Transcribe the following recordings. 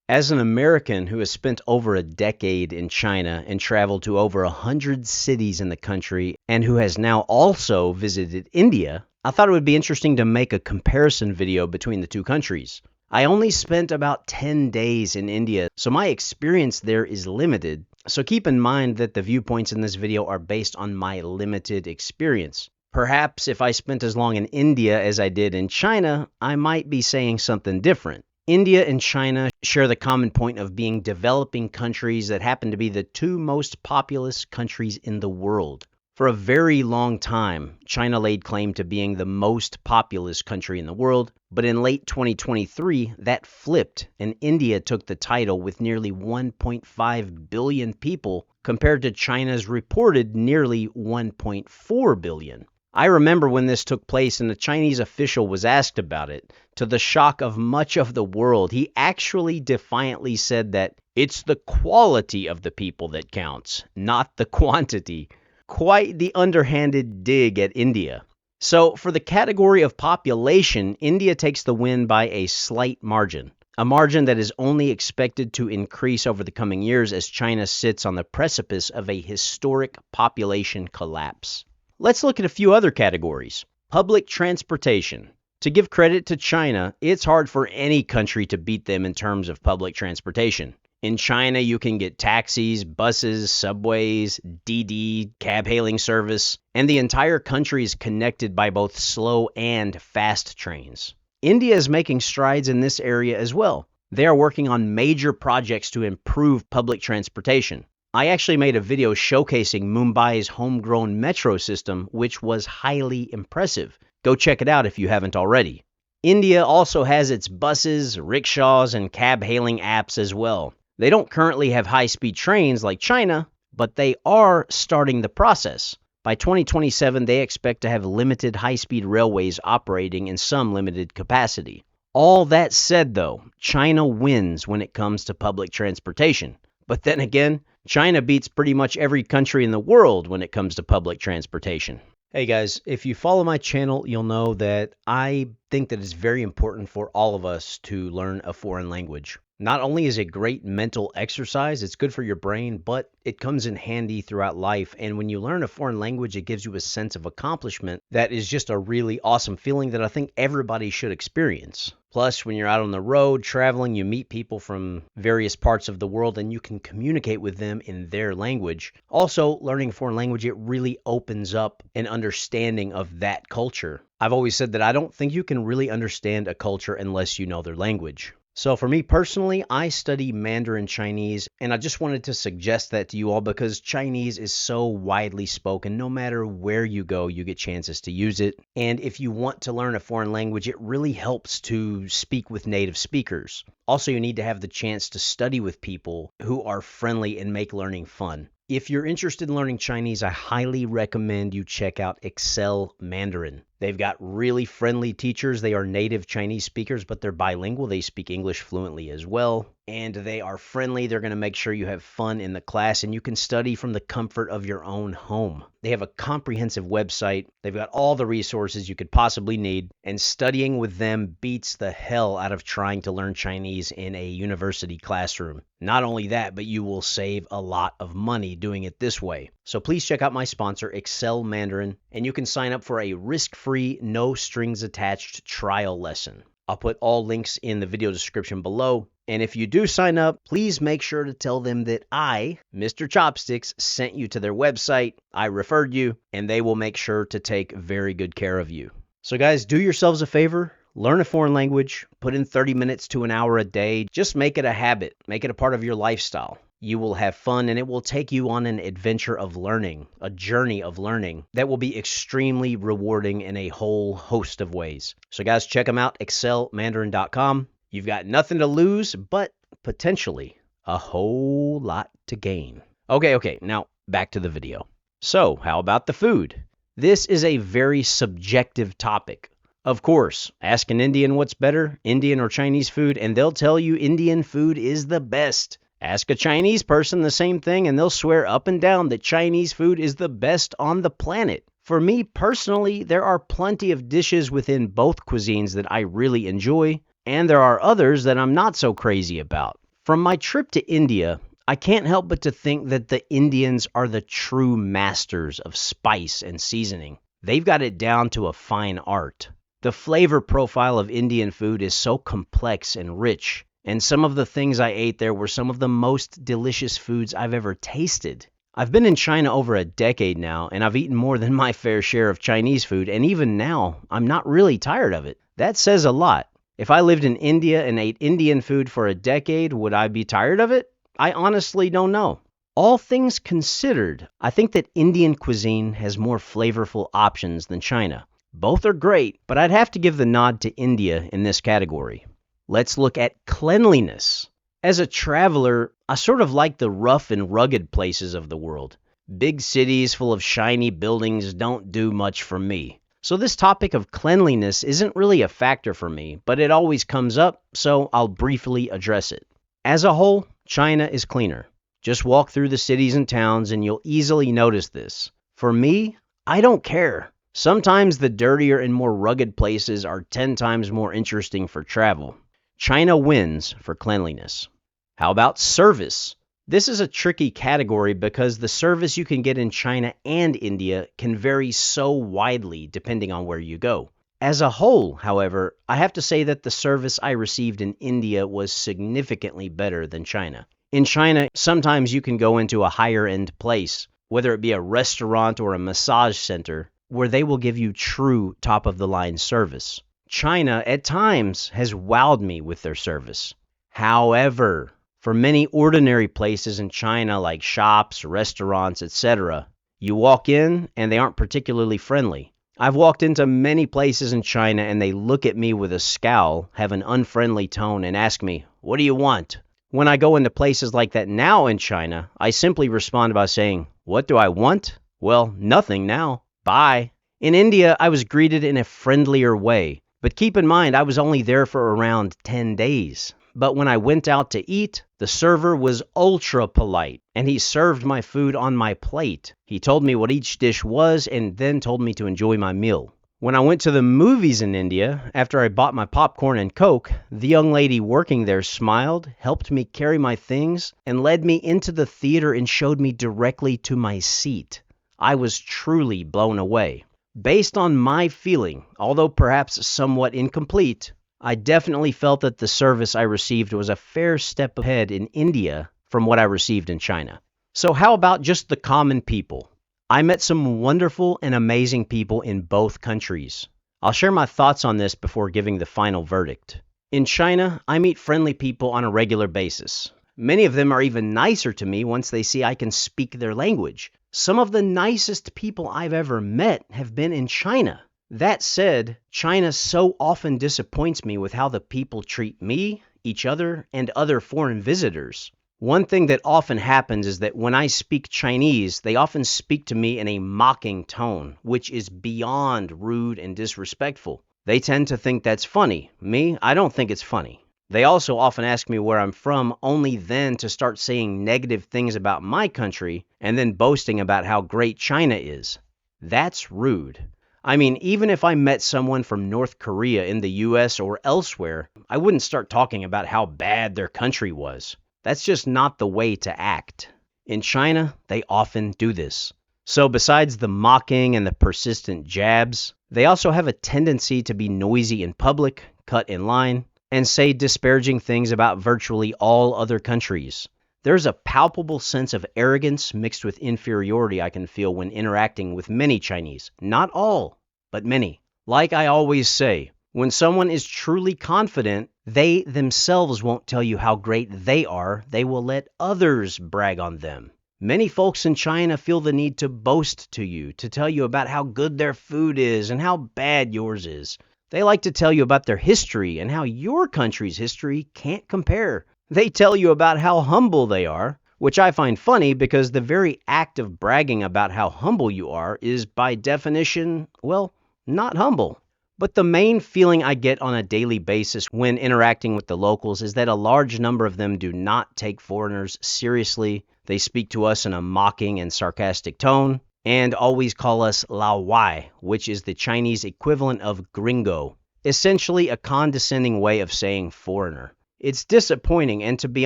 As an American who has spent over a decade in China and traveled to over 100 cities in the country, and who has now also visited India, I thought it would be interesting to make a comparison video between the two countries. I only spent about 10 days in India, so my experience there is limited. So keep in mind that the viewpoints in this video are based on my limited experience. Perhaps if I spent as long in India as I did in China, I might be saying something different. India and China share the common point of being developing countries that happen to be the two most populous countries in the world. For a very long time, China laid claim to being the most populous country in the world, but in late 2023, that flipped and India took the title with nearly 1.5 billion people compared to China's reported nearly 1.4 billion. I remember when this took place and a Chinese official was asked about it. To the shock of much of the world, he actually defiantly said that it's the quality of the people that counts, not the quantity. Quite the underhanded dig at India. So for the category of population, India takes the win by a slight margin. A margin that is only expected to increase over the coming years as China sits on the precipice of a historic population collapse. Let's look at a few other categories. Public transportation. To give credit to China, it's hard for any country to beat them in terms of public transportation. In China, you can get taxis, buses, subways, DD, cab hailing service, and the entire country is connected by both slow and fast trains. India is making strides in this area as well. They are working on major projects to improve public transportation. I actually made a video showcasing Mumbai's homegrown metro system, which was highly impressive. Go check it out if you haven't already. India also has its buses, rickshaws, and cab hailing apps as well. They don't currently have high-speed trains like China, but they are starting the process. By 2027, they expect to have limited high-speed railways operating in some limited capacity. All that said, though, China wins when it comes to public transportation. But then again, China beats pretty much every country in the world when it comes to public transportation. Hey guys, if you follow my channel, you'll know that I think that it's very important for all of us to learn a foreign language. Not only is it great mental exercise, it's good for your brain, but it comes in handy throughout life. And when you learn a foreign language, it gives you a sense of accomplishment that is just a really awesome feeling that I think everybody should experience. Plus, when you're out on the road traveling, you meet people from various parts of the world and you can communicate with them in their language. Also, learning a foreign language, it really opens up an understanding of that culture. I've always said that I don't think you can really understand a culture unless you know their language. So for me personally, I study Mandarin Chinese, and I just wanted to suggest that to you all because Chinese is so widely spoken. No matter where you go, you get chances to use it. And if you want to learn a foreign language, it really helps to speak with native speakers. Also, you need to have the chance to study with people who are friendly and make learning fun. If you're interested in learning Chinese, I highly recommend you check out Excel Mandarin. They've got really friendly teachers. They are native Chinese speakers, but they're bilingual. They speak English fluently as well. And they are friendly. They're going to make sure you have fun in the class, and you can study from the comfort of your own home. They have a comprehensive website. They've got all the resources you could possibly need, and studying with them beats the hell out of trying to learn Chinese in a university classroom. Not only that, but you will save a lot of money doing it this way. So please check out my sponsor, Excel Mandarin, and you can sign up for a risk-free, no-strings-attached trial lesson. I'll put all links in the video description below. And if you do sign up, please make sure to tell them that I, Mr. Chopsticks, sent you to their website, I referred you, and they will make sure to take very good care of you. So guys, do yourselves a favor, learn a foreign language, put in 30 minutes to an hour a day, just make it a habit, make it a part of your lifestyle. You will have fun and it will take you on an adventure of learning, a journey of learning that will be extremely rewarding in a whole host of ways. So guys, check them out, excelmandarin.com. You've got nothing to lose, but potentially a whole lot to gain. Okay, now back to the video. So, how about the food? This is a very subjective topic. Of course, ask an Indian what's better, Indian or Chinese food, and they'll tell you Indian food is the best. Ask a Chinese person the same thing, and they'll swear up and down that Chinese food is the best on the planet. For me personally, there are plenty of dishes within both cuisines that I really enjoy, and there are others that I'm not so crazy about. From my trip to India, I can't help but to think that the Indians are the true masters of spice and seasoning. They've got it down to a fine art. The flavor profile of Indian food is so complex and rich, and some of the things I ate there were some of the most delicious foods I've ever tasted. I've been in China over a decade now, and I've eaten more than my fair share of Chinese food, and even now, I'm not really tired of it. That says a lot. If I lived in India and ate Indian food for a decade, would I be tired of it? I honestly don't know. All things considered, I think that Indian cuisine has more flavorful options than China. Both are great, but I'd have to give the nod to India in this category. Let's look at cleanliness. As a traveler, I sort of like the rough and rugged places of the world. Big cities full of shiny buildings don't do much for me. So this topic of cleanliness isn't really a factor for me, but it always comes up, so I'll briefly address it. As a whole, China is cleaner. Just walk through the cities and towns and you'll easily notice this. For me, I don't care. Sometimes the dirtier and more rugged places are 10 times more interesting for travel. China wins for cleanliness. How about service? This is a tricky category because the service you can get in China and India can vary so widely depending on where you go. As a whole, however, I have to say that the service I received in India was significantly better than China. In China, sometimes you can go into a higher-end place, whether it be a restaurant or a massage center, where they will give you true top-of-the-line service. China, at times, has wowed me with their service. However, for many ordinary places in China like shops, restaurants, etc., you walk in and they aren't particularly friendly. I've walked into many places in China and they look at me with a scowl, have an unfriendly tone, and ask me, "What do you want?" When I go into places like that now in China, I simply respond by saying, "What do I want? Well, nothing now. Bye." In India, I was greeted in a friendlier way, but keep in mind I was only there for around 10 days. But when I went out to eat, the server was ultra polite, and he served my food on my plate. He told me what each dish was and then told me to enjoy my meal. When I went to the movies in India, after I bought my popcorn and Coke, the young lady working there smiled, helped me carry my things, and led me into the theater and showed me directly to my seat. I was truly blown away. Based on my feeling, although perhaps somewhat incomplete, I definitely felt that the service I received was a fair step ahead in India from what I received in China. So how about just the common people? I met some wonderful and amazing people in both countries. I'll share my thoughts on this before giving the final verdict. In China, I meet friendly people on a regular basis. Many of them are even nicer to me once they see I can speak their language. Some of the nicest people I've ever met have been in China. That said, China so often disappoints me with how the people treat me, each other, and other foreign visitors. One thing that often happens is that when I speak Chinese, they often speak to me in a mocking tone, which is beyond rude and disrespectful. They tend to think that's funny. Me, I don't think it's funny. They also often ask me where I'm from, only then to start saying negative things about my country and then boasting about how great China is. That's rude. I mean, even if I met someone from North Korea in the US or elsewhere, I wouldn't start talking about how bad their country was. That's just not the way to act. In China, they often do this. So besides the mocking and the persistent jabs, they also have a tendency to be noisy in public, cut in line, and say disparaging things about virtually all other countries. There's a palpable sense of arrogance mixed with inferiority I can feel when interacting with many Chinese. Not all, but many. Like I always say, when someone is truly confident, they themselves won't tell you how great they are. They will let others brag on them. Many folks in China feel the need to boast to you, to tell you about how good their food is and how bad yours is. They like to tell you about their history and how your country's history can't compare. They tell you about how humble they are, which I find funny because the very act of bragging about how humble you are is by definition, well, not humble. But the main feeling I get on a daily basis when interacting with the locals is that a large number of them do not take foreigners seriously. They speak to us in a mocking and sarcastic tone, and always call us Lao Wai, which is the Chinese equivalent of gringo, essentially a condescending way of saying foreigner. It's disappointing, and to be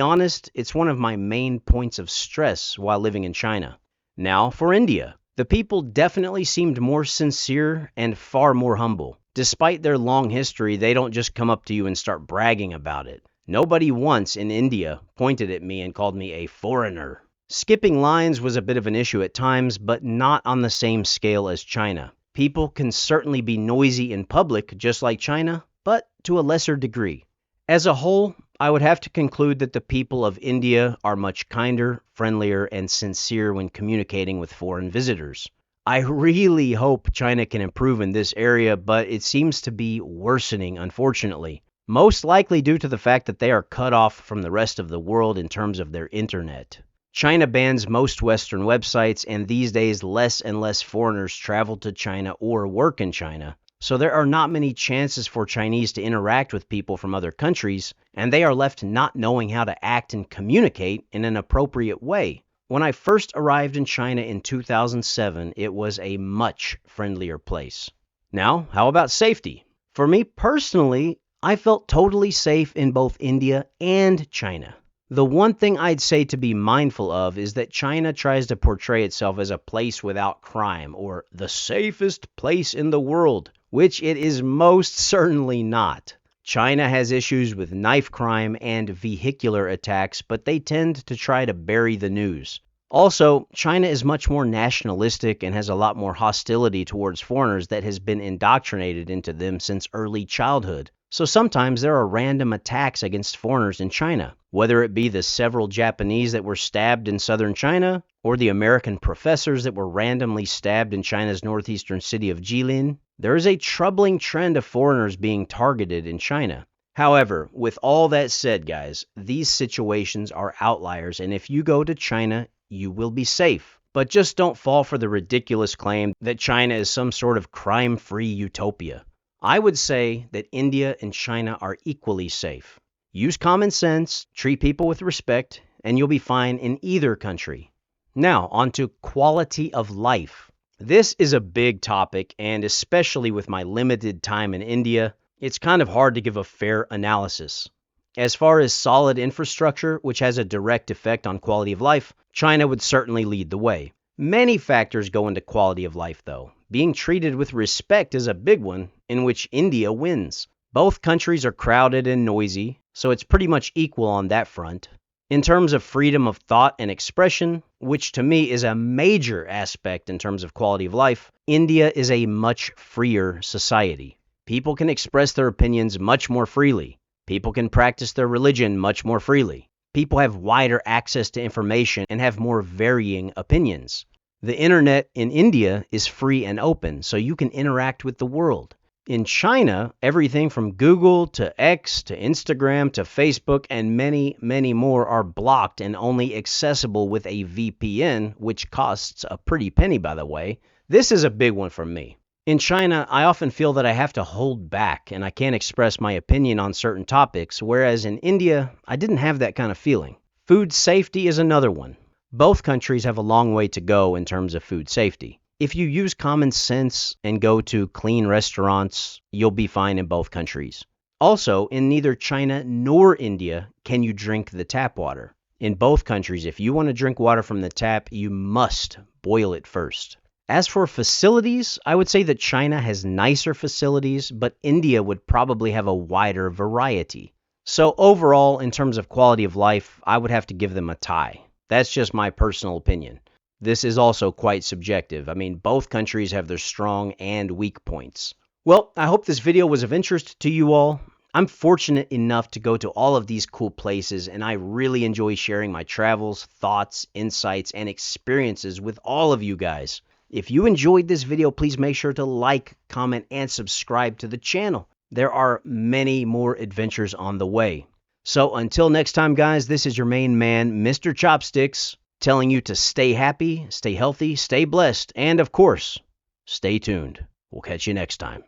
honest, it's one of my main points of stress while living in China. Now, for India. The people definitely seemed more sincere and far more humble. Despite their long history, they don't just come up to you and start bragging about it. Nobody once in India pointed at me and called me a foreigner. Skipping lines was a bit of an issue at times, but not on the same scale as China. People can certainly be noisy in public, just like China, but to a lesser degree. As a whole, I would have to conclude that the people of India are much kinder, friendlier, and sincere when communicating with foreign visitors. I really hope China can improve in this area, but it seems to be worsening, unfortunately. Most likely due to the fact that they are cut off from the rest of the world in terms of their internet. China bans most Western websites, and these days less and less foreigners travel to China or work in China. So there are not many chances for Chinese to interact with people from other countries, and they are left not knowing how to act and communicate in an appropriate way. When I first arrived in China in 2007, it was a much friendlier place. Now, how about safety? For me personally, I felt totally safe in both India and China. The one thing I'd say to be mindful of is that China tries to portray itself as a place without crime, or the safest place in the world, which it is most certainly not. China has issues with knife crime and vehicular attacks, but they tend to try to bury the news. Also, China is much more nationalistic and has a lot more hostility towards foreigners that has been indoctrinated into them since early childhood. So sometimes there are random attacks against foreigners in China, whether it be the several Japanese that were stabbed in southern China, or the American professors that were randomly stabbed in China's northeastern city of Jilin. There is a troubling trend of foreigners being targeted in China. However, with all that said, guys, these situations are outliers, and if you go to China, you will be safe. But just don't fall for the ridiculous claim that China is some sort of crime-free utopia. I would say that India and China are equally safe. Use common sense, treat people with respect, and you'll be fine in either country. Now, on to quality of life. This is a big topic, and especially with my limited time in India, it's kind of hard to give a fair analysis. As far as solid infrastructure, which has a direct effect on quality of life, China would certainly lead the way. Many factors go into quality of life, though. Being treated with respect is a big one, in which India wins. Both countries are crowded and noisy, so it's pretty much equal on that front. In terms of freedom of thought and expression, which to me is a major aspect in terms of quality of life, India is a much freer society. People can express their opinions much more freely. People can practice their religion much more freely. People have wider access to information and have more varying opinions. The internet in India is free and open, so you can interact with the world. In China, everything from Google to X to Instagram to Facebook and many, many more are blocked and only accessible with a VPN, which costs a pretty penny, by the way. This is a big one for me. In China, I often feel that I have to hold back and I can't express my opinion on certain topics, whereas in India, I didn't have that kind of feeling. Food safety is another one. Both countries have a long way to go in terms of food safety. If you use common sense and go to clean restaurants, you'll be fine in both countries. Also, in neither China nor India can you drink the tap water. In both countries, if you want to drink water from the tap, you must boil it first. As for facilities, I would say that China has nicer facilities, but India would probably have a wider variety. So overall, in terms of quality of life, I would have to give them a tie. That's just my personal opinion. This is also quite subjective. I mean, both countries have their strong and weak points. Well, I hope this video was of interest to you all. I'm fortunate enough to go to all of these cool places, and I really enjoy sharing my travels, thoughts, insights, and experiences with all of you guys. If you enjoyed this video, please make sure to like, comment, and subscribe to the channel. There are many more adventures on the way. So until next time, guys, this is your main man, Mr. Chopsticks, telling you to stay happy, stay healthy, stay blessed, and of course, stay tuned. We'll catch you next time.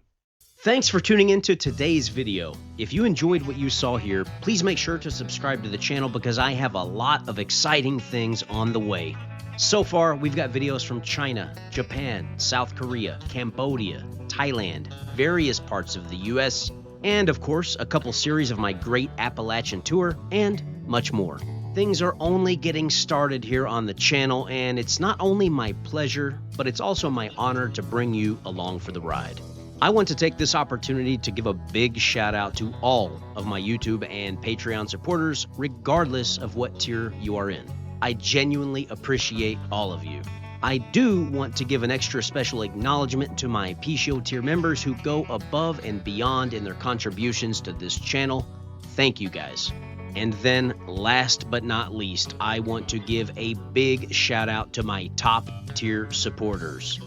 Thanks for tuning into today's video. If you enjoyed what you saw here, please make sure to subscribe to the channel because I have a lot of exciting things on the way. So far, we've got videos from China, Japan, South Korea, Cambodia, Thailand, various parts of the US, and of course, a couple series of my Great Appalachian Tour, and much more. Things are only getting started here on the channel, and it's not only my pleasure, but it's also my honor to bring you along for the ride. I want to take this opportunity to give a big shout out to all of my YouTube and Patreon supporters, regardless of what tier you are in. I genuinely appreciate all of you. I do want to give an extra special acknowledgement to my PSHO tier members who go above and beyond in their contributions to this channel. Thank you guys. And then, last but not least, I want to give a big shout out to my top tier supporters: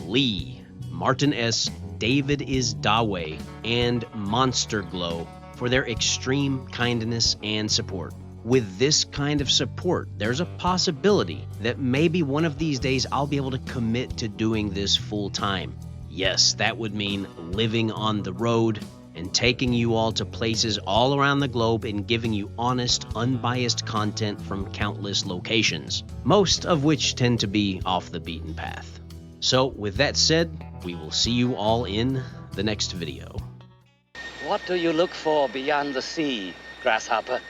Lee, Martin S., David is Dawe, and Monster Glow for their extreme kindness and support. With this kind of support, there's a possibility that maybe one of these days I'll be able to commit to doing this full time. Yes, that would mean living on the road and taking you all to places all around the globe and giving you honest, unbiased content from countless locations, most of which tend to be off the beaten path. So with that said, we will see you all in the next video. What do you look for beyond the sea, grasshopper?